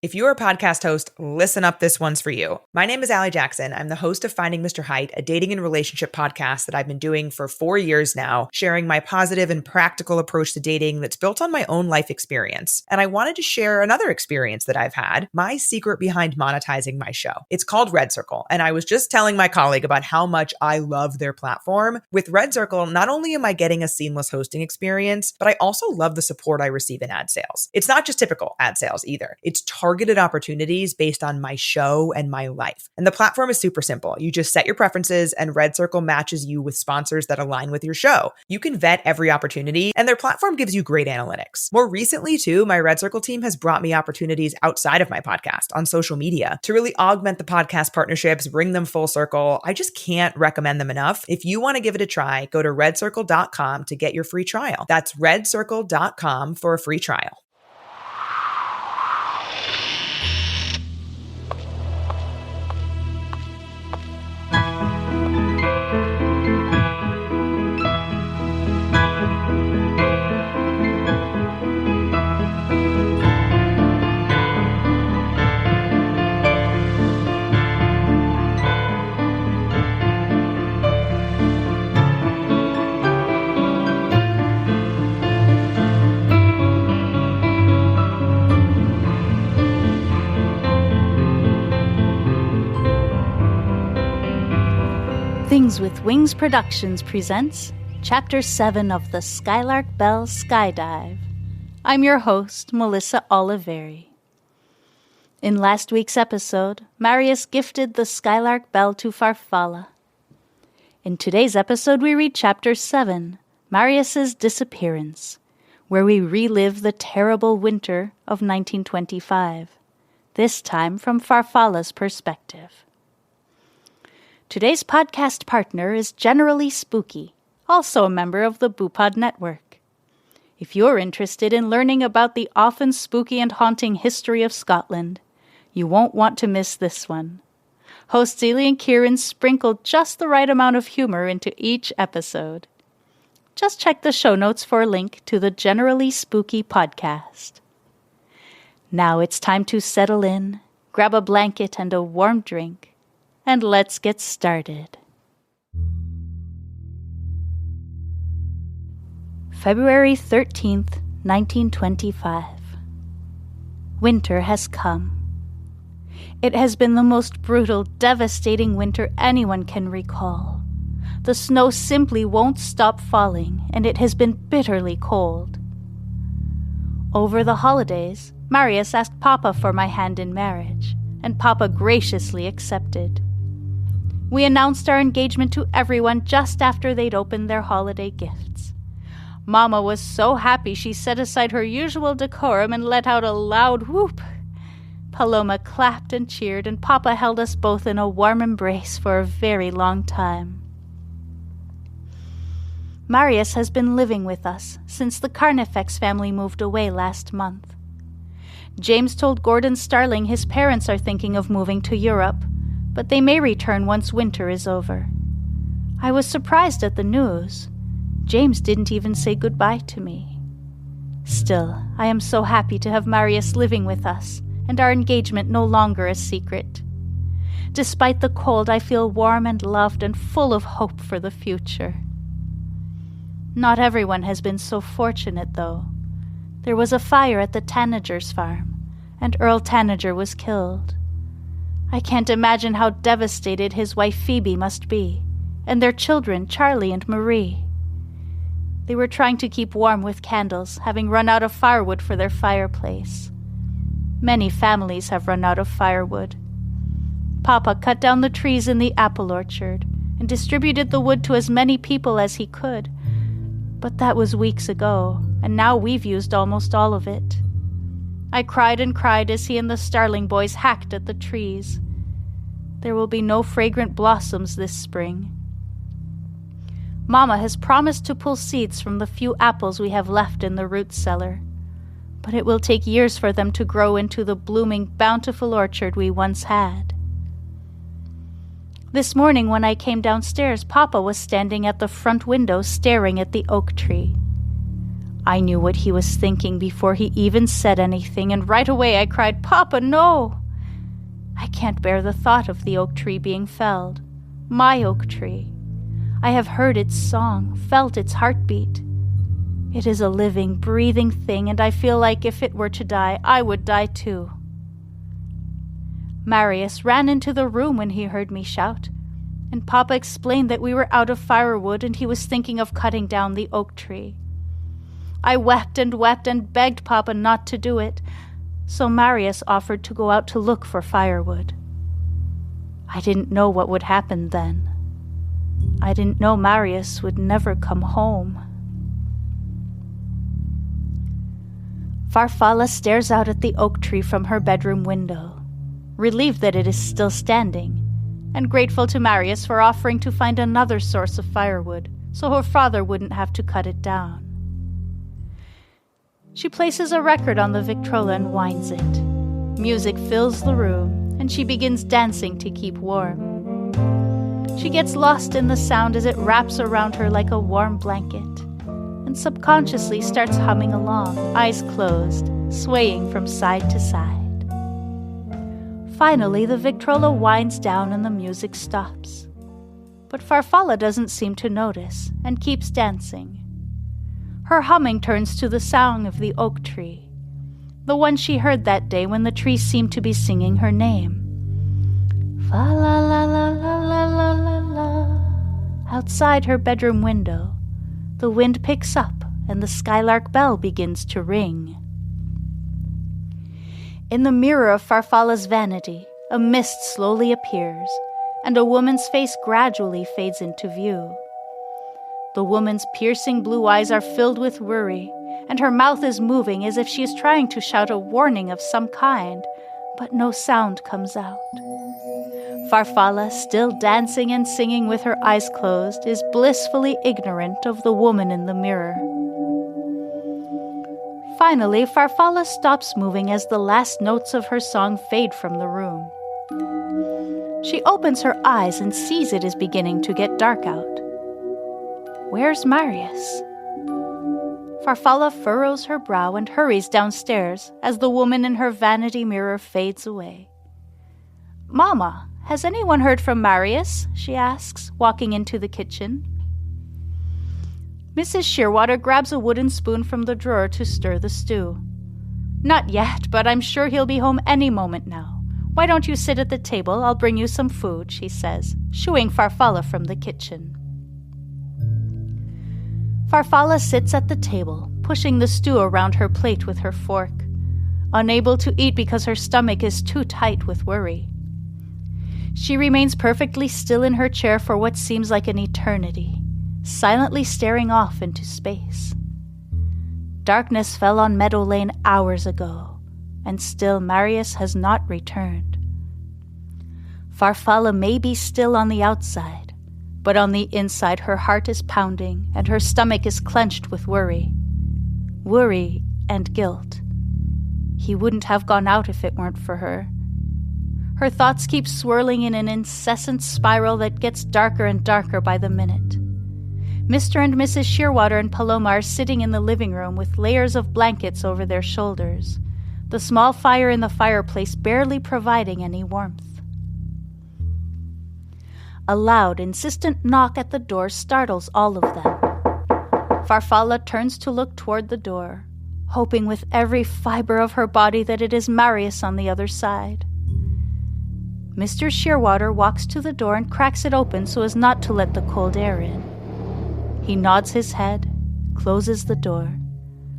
If you're a podcast host, listen up, this one's for you. My name is Allie Jackson. I'm the host of Finding Mr. Height, a dating and relationship podcast that I've been doing for 4 years now, sharing my positive and practical approach to dating that's built on my own life experience. And I wanted to share another experience that I've had, my secret behind monetizing my show. It's called Red Circle, and I was just telling my colleague about how much I love their platform. With Red Circle, not only am I getting a seamless hosting experience, but I also love the support I receive in ad sales. It's not just typical ad sales either. It's targeted opportunities based on my show and my life. And the platform is super simple. You just set your preferences and Red Circle matches you with sponsors that align with your show. You can vet every opportunity and their platform gives you great analytics. More recently too, my Red Circle team has brought me opportunities outside of my podcast on social media to really augment the podcast partnerships, bring them full circle. I just can't recommend them enough. If you want to give it a try, go to redcircle.com to get your free trial. That's redcircle.com for a free trial. Things with Wings Productions presents Chapter 7 of the Skylark Bell Skyedive. I'm your host, Melissa Oliveri. In last week's episode, Marius gifted the Skylark Bell to Farfalla. In today's episode, we read Chapter 7, Marius' Disappearance, where we relive the terrible winter of 1925, this time from Farfalla's perspective. Today's podcast partner is Generally Spooky, also a member of the Boopod Network. If you're interested in learning about the often spooky and haunting history of Scotland, you won't want to miss this one. Hosts Eilidh and Kieran sprinkled just the right amount of humor into each episode. Just check the show notes for a link to the Generally Spooky podcast. Now it's time to settle in, grab a blanket and a warm drink, and let's get started. February 13th, 1925. Winter has come. It has been the most brutal, devastating winter anyone can recall. The snow simply won't stop falling, and it has been bitterly cold. Over the holidays, Marius asked Papa for my hand in marriage, and Papa graciously accepted. We announced our engagement to everyone just after they'd opened their holiday gifts. Mama was so happy she set aside her usual decorum and let out a loud whoop. Paloma clapped and cheered, and Papa held us both in a warm embrace for a very long time. Marius has been living with us since the Carnifex family moved away last month. James told Gordon Starling his parents are thinking of moving to Europe, but they may return once winter is over. I was surprised at the news. James didn't even say goodbye to me. Still, I am so happy to have Marius living with us, and our engagement no longer a secret. Despite the cold, I feel warm and loved and full of hope for the future. Not everyone has been so fortunate, though. There was a fire at the Tanagers' farm, and Earl Tanager was killed. I can't imagine how devastated his wife Phoebe must be, and their children Charlie and Marie. They were trying to keep warm with candles, having run out of firewood for their fireplace. Many families have run out of firewood. Papa cut down the trees in the apple orchard and distributed the wood to as many people as he could, but that was weeks ago, and now we've used almost all of it. I cried and cried as he and the Starling boys hacked at the trees. There will be no fragrant blossoms this spring. Mama has promised to pull seeds from the few apples we have left in the root cellar, but it will take years for them to grow into the blooming, bountiful orchard we once had. This morning when I came downstairs, Papa was standing at the front window staring at the oak tree. I knew what he was thinking before he even said anything, and right away I cried, "Papa, no! I can't bear the thought of the oak tree being felled. My oak tree. I have heard its song, felt its heartbeat. It is a living, breathing thing, and I feel like if it were to die, I would die too." Marius ran into the room when he heard me shout, and Papa explained that we were out of firewood and he was thinking of cutting down the oak tree. I wept and begged Papa not to do it, so Marius offered to go out to look for firewood. I didn't know what would happen then. I didn't know Marius would never come home. Farfalla stares out at the oak tree from her bedroom window, relieved that it is still standing, and grateful to Marius for offering to find another source of firewood so her father wouldn't have to cut it down. She places a record on the Victrola and winds it. Music fills the room, and she begins dancing to keep warm. She gets lost in the sound as it wraps around her like a warm blanket, and subconsciously starts humming along, eyes closed, swaying from side to side. Finally, the Victrola winds down and the music stops. But Farfalla doesn't seem to notice, and keeps dancing. Her humming turns to the song of the oak tree, the one she heard that day when the tree seemed to be singing her name. Fa la la la la la la la la. Outside her bedroom window, the wind picks up and the Skylark Bell begins to ring. In the mirror of Farfalla's vanity, a mist slowly appears, and a woman's face gradually fades into view. The woman's piercing blue eyes are filled with worry, and her mouth is moving as if she is trying to shout a warning of some kind, but no sound comes out. Farfalla, still dancing and singing with her eyes closed, is blissfully ignorant of the woman in the mirror. Finally, Farfalla stops moving as the last notes of her song fade from the room. She opens her eyes and sees it is beginning to get dark out. Where's Marius? Farfalla furrows her brow and hurries downstairs as the woman in her vanity mirror fades away. "Mama, has anyone heard from Marius?" she asks, walking into the kitchen. Mrs. Shearwater grabs a wooden spoon from the drawer to stir the stew. "Not yet, but I'm sure he'll be home any moment now. Why don't you sit at the table? I'll bring you some food," she says, shooing Farfalla from the kitchen. Farfalla sits at the table, pushing the stew around her plate with her fork, unable to eat because her stomach is too tight with worry. She remains perfectly still in her chair for what seems like an eternity, silently staring off into space. Darkness fell on Meadow Lane hours ago, and still Marius has not returned. Farfalla may be still on the outside, but on the inside her heart is pounding and her stomach is clenched with worry. Worry and guilt. He wouldn't have gone out if it weren't for her. Her thoughts keep swirling in an incessant spiral that gets darker and darker by the minute. Mr. and Mrs. Shearwater and Paloma are sitting in the living room with layers of blankets over their shoulders, the small fire in the fireplace barely providing any warmth. A loud, insistent knock at the door startles all of them. Farfalla turns to look toward the door, hoping with every fiber of her body that it is Marius on the other side. Mr. Shearwater walks to the door and cracks it open so as not to let the cold air in. He nods his head, closes the door,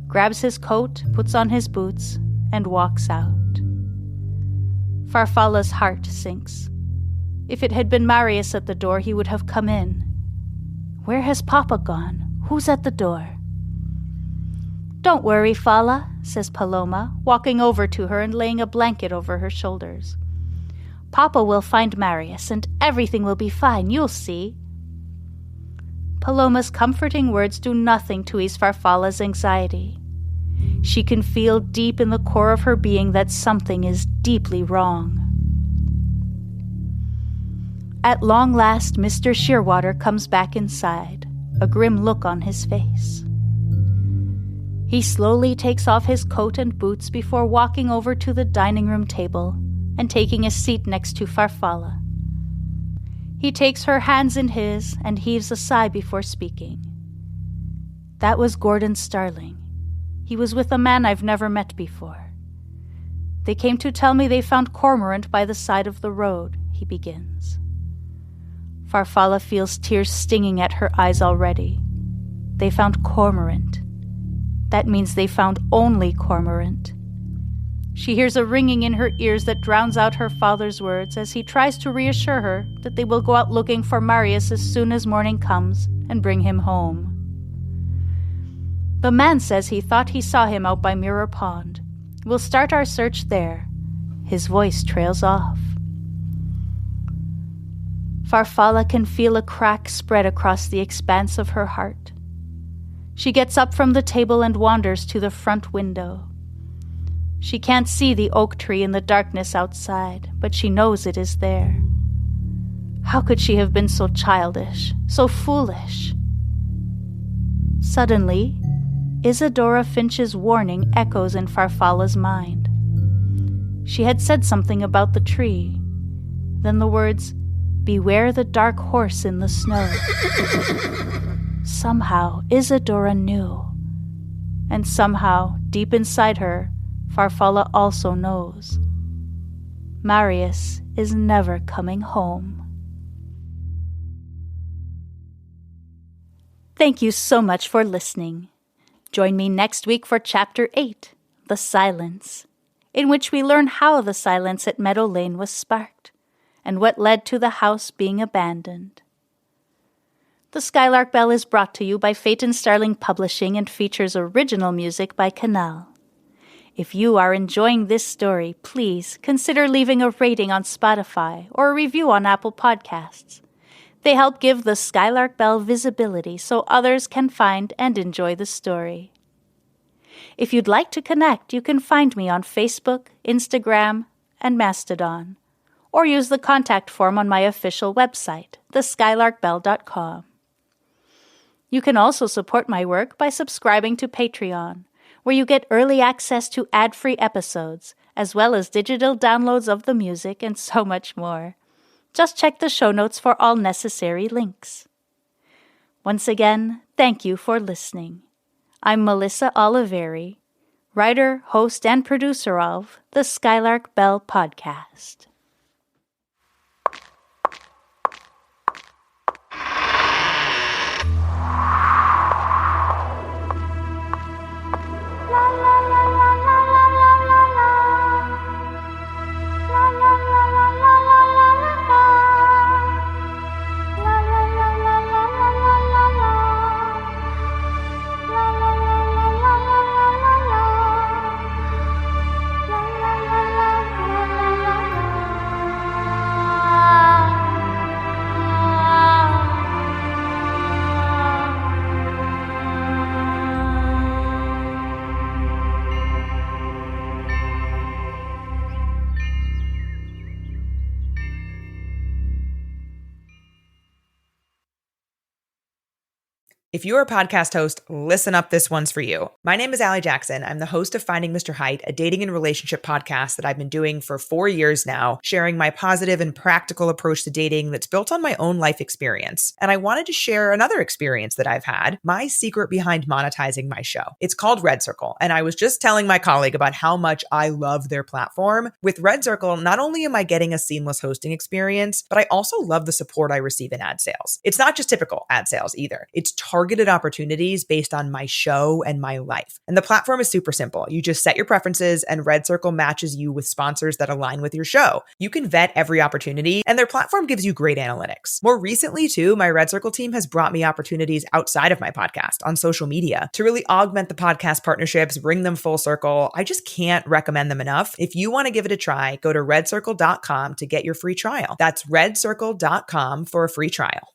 grabs his coat, puts on his boots, and walks out. Farfalla's heart sinks. If it had been Marius at the door, he would have come in. Where has Papa gone? Who's at the door? "Don't worry, Falla," says Paloma, walking over to her and laying a blanket over her shoulders. "Papa will find Marius, and everything will be fine, you'll see." Paloma's comforting words do nothing to ease Farfalla's anxiety. She can feel deep in the core of her being that something is deeply wrong. At long last, Mr. Shearwater comes back inside, a grim look on his face. He slowly takes off his coat and boots before walking over to the dining room table and taking a seat next to Farfalla. He takes her hands in his and heaves a sigh before speaking. That was Gordon Starling. He was with a man I've never met before. They came to tell me they found cormorant by the side of the road, he begins. Farfalla feels tears stinging at her eyes already. They found cormorant. That means they found only cormorant. She hears a ringing in her ears that drowns out her father's words as he tries to reassure her that they will go out looking for Marius as soon as morning comes and bring him home. The man says he thought he saw him out by Mirror Pond. We'll start our search there. His voice trails off. Farfalla can feel a crack spread across the expanse of her heart. She gets up from the table and wanders to the front window. She can't see the oak tree in the darkness outside, but she knows it is there. How could she have been so childish, so foolish? Suddenly, Isadora Finch's warning echoes in Farfalla's mind. She had said something about the tree. Then the words, "Beware the dark horse in the snow." Somehow, Isadora knew. And somehow, deep inside her, Farfalla also knows. Marius is never coming home. Thank you so much for listening. Join me next week for Chapter 8, The Silence, in which we learn how the silence at Meadow Lane was sparked, and what led to the house being abandoned. The Skylark Bell is brought to you by Phaeton Starling Publishing and features original music by Canal. If you are enjoying this story, please consider leaving a rating on Spotify or a review on Apple Podcasts. They help give the Skylark Bell visibility so others can find and enjoy the story. If you'd like to connect, you can find me on Facebook, Instagram, and Mastodon, or use the contact form on my official website, theskylarkbell.com. You can also support my work by subscribing to Patreon, where you get early access to ad-free episodes, as well as digital downloads of the music and so much more. Just check the show notes for all necessary links. Once again, thank you for listening. I'm Melissa Oliveri, writer, host, and producer of the Skylark Bell podcast. If you're a podcast host, listen up, this one's for you. My name is Eilidh Jackson. I'm the host of Finding Mr. Height, a dating and relationship podcast that I've been doing for 4 years now, sharing my positive and practical approach to dating that's built on my own life experience. And I wanted to share another experience that I've had, my secret behind monetizing my show. It's called Red Circle, and I was just telling my colleague about how much I love their platform. With Red Circle, not only am I getting a seamless hosting experience, but I also love the support I receive in ad sales. It's not just typical ad sales either. It's targeted opportunities based on my show and my life. And the platform is super simple. You just set your preferences and Red Circle matches you with sponsors that align with your show. You can vet every opportunity and their platform gives you great analytics. More recently too, my Red Circle team has brought me opportunities outside of my podcast on social media to really augment the podcast partnerships, bring them full circle. I just can't recommend them enough. If you want to give it a try, go to redcircle.com to get your free trial. That's redcircle.com for a free trial.